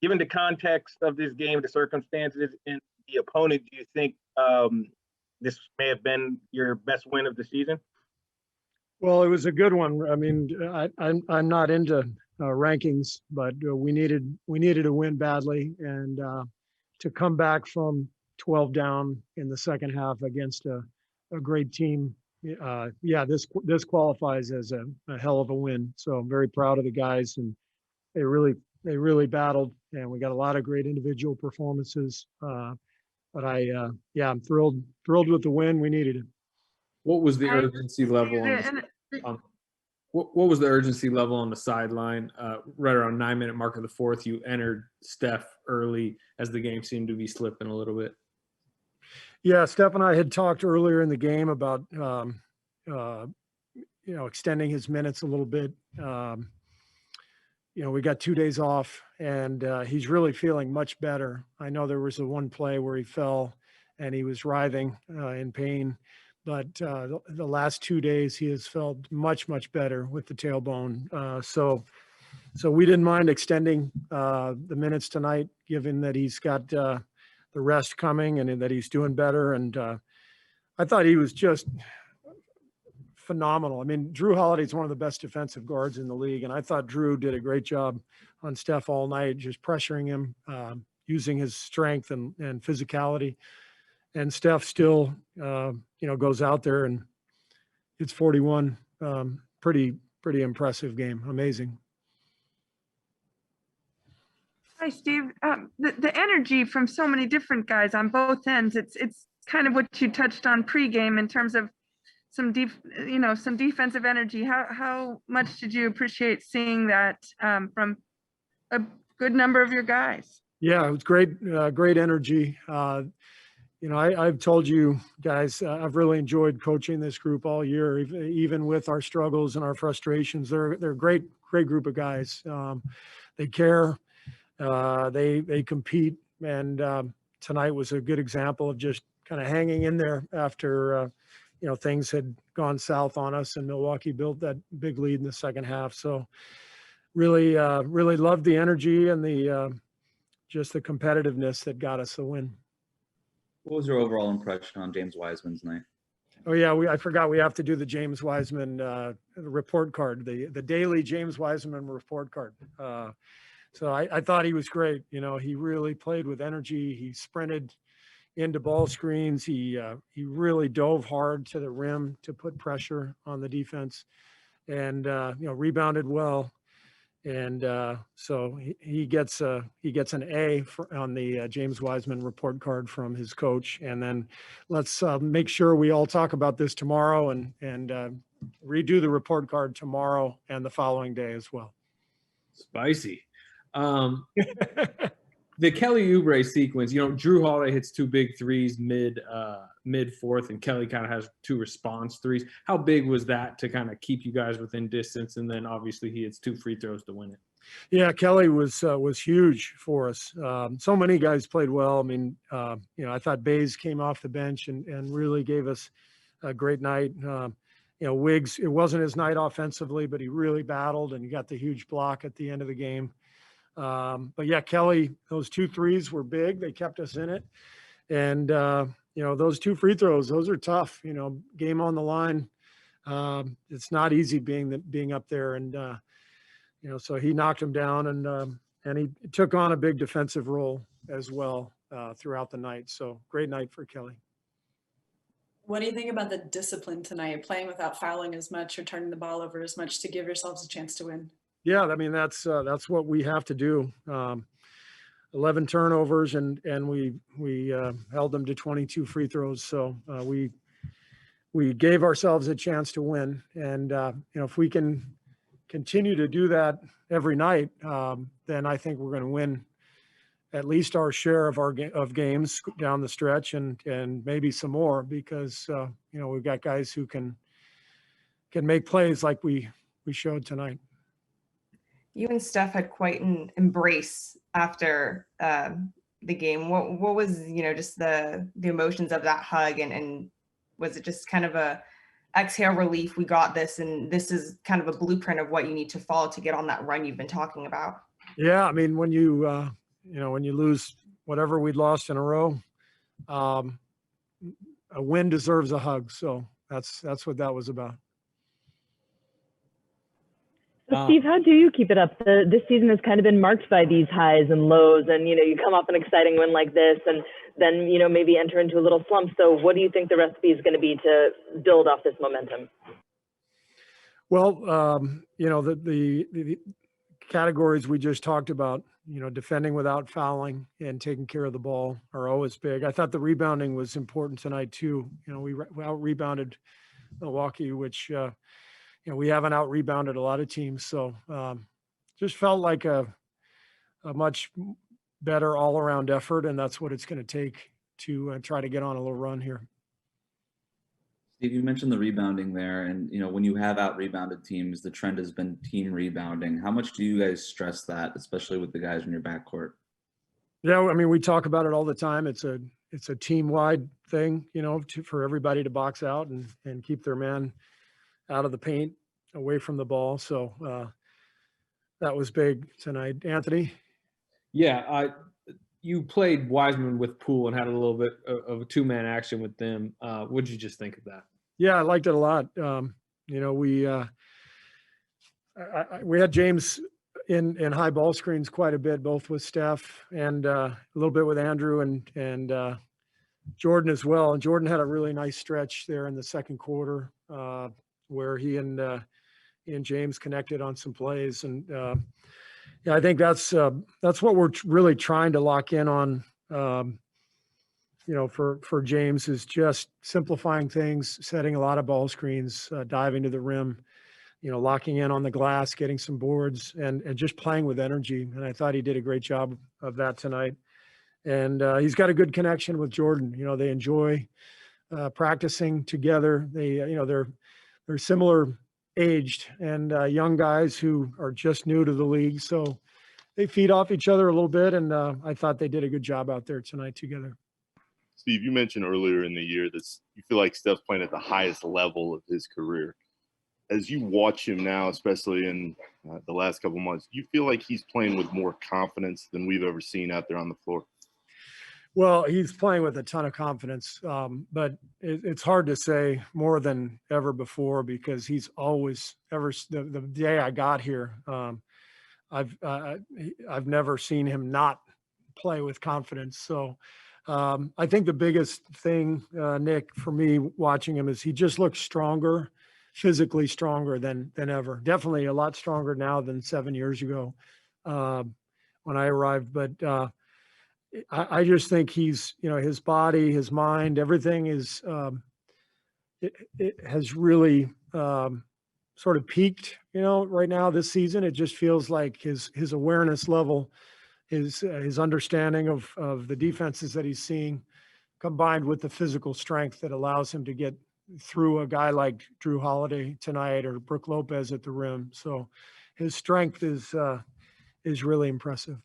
given the context of this game, the circumstances, and the opponent, do you think this may have been your best win of the season? Well, it was a good one. I mean, I'm not into rankings, but we needed a win badly, and to come back from 12 down in the second half against a great team, yeah, this qualifies as a hell of a win. So I'm very proud of the guys, and they really battled, and we got a lot of great individual performances. But yeah, I'm thrilled with the win. We needed it. What was the urgency level what was the urgency level on the sideline? Right around 9-minute mark of the fourth, you entered Steph early as the game seemed to be slipping a little bit. Yeah, Steph and I had talked earlier in the game about extending his minutes a little bit. We got 2 days off, and he's really feeling much better. I know there was one play where he fell and he was writhing in pain, but the last 2 days he has felt much better with the tailbone. So we didn't mind extending the minutes tonight, given that he's got the rest coming and that he's doing better. And I thought he was just phenomenal. I mean, Drew Holiday is one of the best defensive guards in the league, and I thought Drew did a great job on Steph all night, just pressuring him, using his strength and physicality. And Steph still, goes out there and it's 41. Pretty impressive game. Amazing. Hi, Steve. The energy from so many different guys on both ends. It's kind of what you touched on pregame in terms of some defensive energy. How much did you appreciate seeing that from a good number of your guys? Yeah, it was great energy. I've told you guys, I've really enjoyed coaching this group all year, even with our struggles and our frustrations. They're a great group of guys. They care, they compete, and tonight was a good example of just kind of hanging in there after things had gone south on us, and Milwaukee built that big lead in the second half. So really loved the energy and the just the competitiveness that got us the win. What was your overall impression on James Wiseman's night? Oh yeah, I forgot we have to do the James Wiseman report card, the daily James Wiseman report card. So I thought he was great. He really played with energy. He sprinted into ball screens. He really dove hard to the rim to put pressure on the defense, and rebounded well. And so he gets an A on the James Wiseman report card from his coach. And then let's make sure we all talk about this tomorrow and redo the report card tomorrow and the following day as well. Spicy. The Kelly Oubre sequence, Drew Holiday hits 2 big threes mid fourth, and Kelly kind of has 2 response threes. How big was that to kind of keep you guys within distance? And then obviously he hits 2 free throws to win it. Yeah, Kelly was huge for us. So many guys played well. I mean, I thought Bays came off the bench and really gave us a great night. Wiggs, it wasn't his night offensively, but he really battled, and he got the huge block at the end of the game. But yeah, Kelly, those 2 threes were big. They kept us in it. And, those 2 free throws, those are tough, game on the line. It's not easy being up there. And, so he knocked him down, and he took on a big defensive role as well throughout the night. So great night for Kelly. What do you think about the discipline tonight, playing without fouling as much or turning the ball over as much to give yourselves a chance to win? Yeah, I mean, that's what we have to do. 11 turnovers, and we held them to 22 free throws. So we gave ourselves a chance to win. And if we can continue to do that every night, then I think we're going to win at least our share of games down the stretch, and maybe some more, because we've got guys who can make plays like we showed tonight. You and Steph had quite an embrace after the game. What was, just the emotions of that hug, and was it just kind of a exhale relief? We got this, and this is kind of a blueprint of what you need to follow to get on that run you've been talking about. Yeah, I mean, when you when you lose whatever we'd lost in a row, a win deserves a hug. So that's what that was about. So Steve, how do you keep it up? This season has kind of been marked by these highs and lows, and you come off an exciting win like this, and then maybe enter into a little slump. So what do you think the recipe is going to be to build off this momentum? Well, the categories we just talked about, defending without fouling and taking care of the ball are always big. I thought the rebounding was important tonight too. We out rebounded Milwaukee, which we haven't out rebounded a lot of teams. So just felt like a much better all around effort, and that's what it's going to take to try to get on a little run here. Steve, you mentioned the rebounding there, and when you have out rebounded teams, the trend has been team rebounding. How much do you guys stress that, especially with the guys in your backcourt? Yeah, I mean, we talk about it all the time. It's a team wide thing, for everybody to box out and keep their man out of the paint, away from the ball. So that was big tonight. Anthony? Yeah, you played Wiseman with Poole and had a little bit of a two-man action with them. What did you just think of that? Yeah, I liked it a lot. We had James in high ball screens quite a bit, both with Steph and a little bit with Andrew and Jordan as well. And Jordan had a really nice stretch there in the second quarter where he and James connected on some plays. And yeah, I think that's what we're really trying to lock in on. For James is just simplifying things, setting a lot of ball screens, diving to the rim, locking in on the glass, getting some boards, and just playing with energy. And I thought he did a great job of that tonight. And he's got a good connection with Jordan. They enjoy practicing together. They're similar aged and young guys who are just new to the league. So they feed off each other a little bit. And I thought they did a good job out there tonight together. Steve, you mentioned earlier in the year that you feel like Steph's playing at the highest level of his career. As you watch him now, especially in the last couple months, do you feel like he's playing with more confidence than we've ever seen out there on the floor? Well, he's playing with a ton of confidence, but it's hard to say more than ever before because he's always the day I got here, I've never seen him not play with confidence. So I think the biggest thing, Nick, for me watching him is he just looks stronger, physically stronger than ever. Definitely a lot stronger now than 7 years ago when I arrived. But I just think he's, his body, his mind, everything is, it has really sort of peaked, right now this season. It just feels like his awareness level, his understanding of the defenses that he's seeing, combined with the physical strength that allows him to get through a guy like Drew Holiday tonight or Brook Lopez at the rim. So his strength is really impressive.